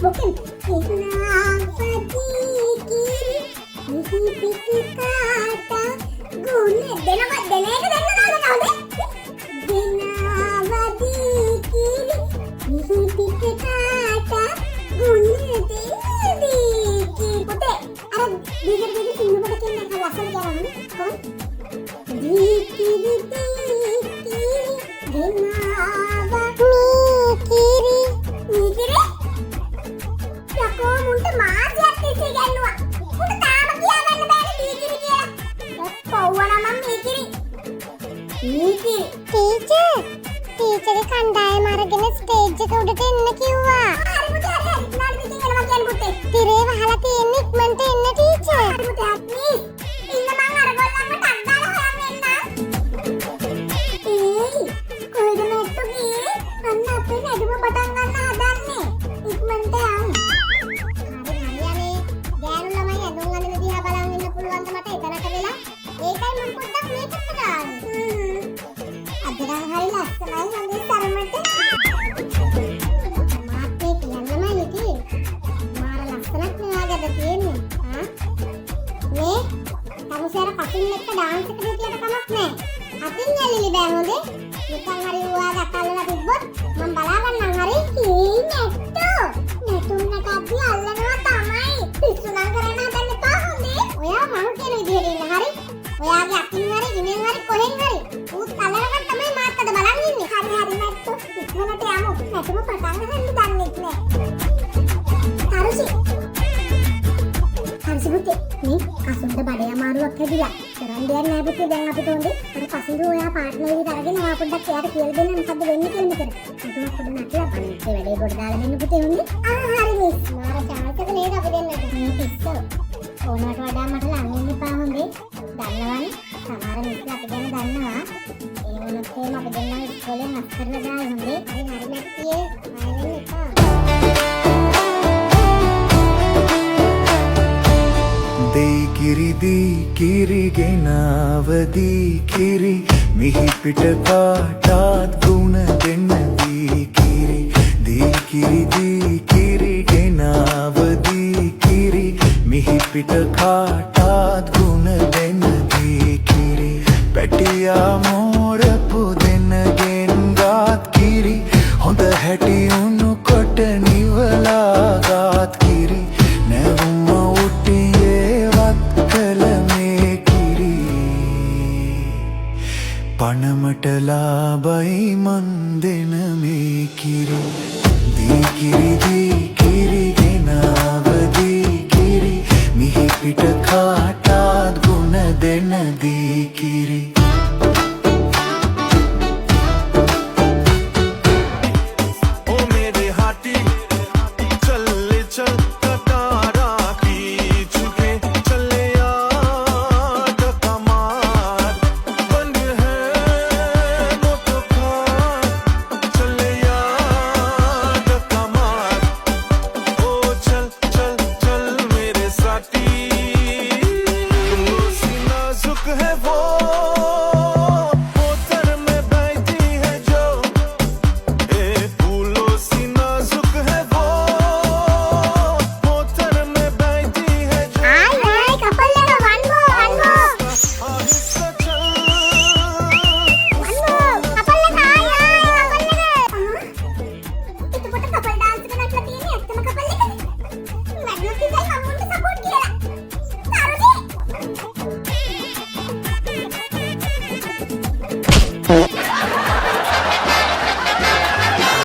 Bukan. Kenapa dikiri Mihi kata guna Denaka Kenapa dikiri Mihi kata guna dikiri Putih ada bigir-bigir sini pada kena kalau asal jangan kon dikiri kenapa mikiri යකෝ මුන්ට මාධ්‍යයක් තිස්සේ ගන්නවා. මුන්ට තාම කියාගන්න බෑනේ මීකිරි කියලා. පව්වනා මම මීකිරි. ටීචර්ගේ කණ්ඩායම අරගෙන ස්ටේජ් එක උඩට එන්න කිව්වා. හරි පුතේ හරි. නාඩි පිටින් එනවා කියන්න පුතේ. තිරේ වහලා තියෙන්නේ ඉක්මනට එන්න ටීචර්. හරි පුතේ හරි. ඉන්න මං අරගොල්ලන්ව ටක් දාලා හොයන් එන්න. කොහෙද නැට්ටු ගියේ? අන්න අපේ නැඩුම පටන් ගන්න හදන්නේ. ඉක්මනට යන්න. අසුන්ට බඩේ අමාරුවක් හැදිලා. කරන් දෙයක් නෑ පුතේ දැන් අපිට ඕනේ. අර පසින්දු ඔයා පාර්ට්නර් විදිහට අරගෙන ඔයා පොඩ්ඩක් එයාට කියලා දෙන්න මොකද්ද වෙන්නේ කියලා මෙතන. මම පොඩ්ඩක් නටලා බලන්න. ඒ වැඩේ කොට දාලා දෙන්න පුතේ ඕනේ. හරි මිස්. මාර chance එක නේද අපි දෙන්නට. මේ පිස්සෝ. ඕනකට වඩා මට ලං වෙන්න එපා හොඳේ. දන්නවනේ. සමහර මිස්ලා අපි ගැන දන්නවා. ඒ වුණත් එහෙම අපි දෙන්නා ඉස්කෝලෙන් අත් කරලා දාලා හොඳේ. හරි නැත්තියේ. ආයෙ වෙන්න එපා. කිරි ගෙනාවදී කිරි මිහි පිට කාටත් ගුණ දෙන්න දී කිරි ගෙනාවදී කිරි මිහි පිට කාටත් ගුණ දෙන්න දී කිරි පැටියා මෝරපු දෙන්නගෙන් ගාත් කිරි හොඳ හැටි උණු කොට නිවලා ගාත් කිරි නැවුම පනමට ලාබයි මන් දෙන මේ කිරි දී කිරි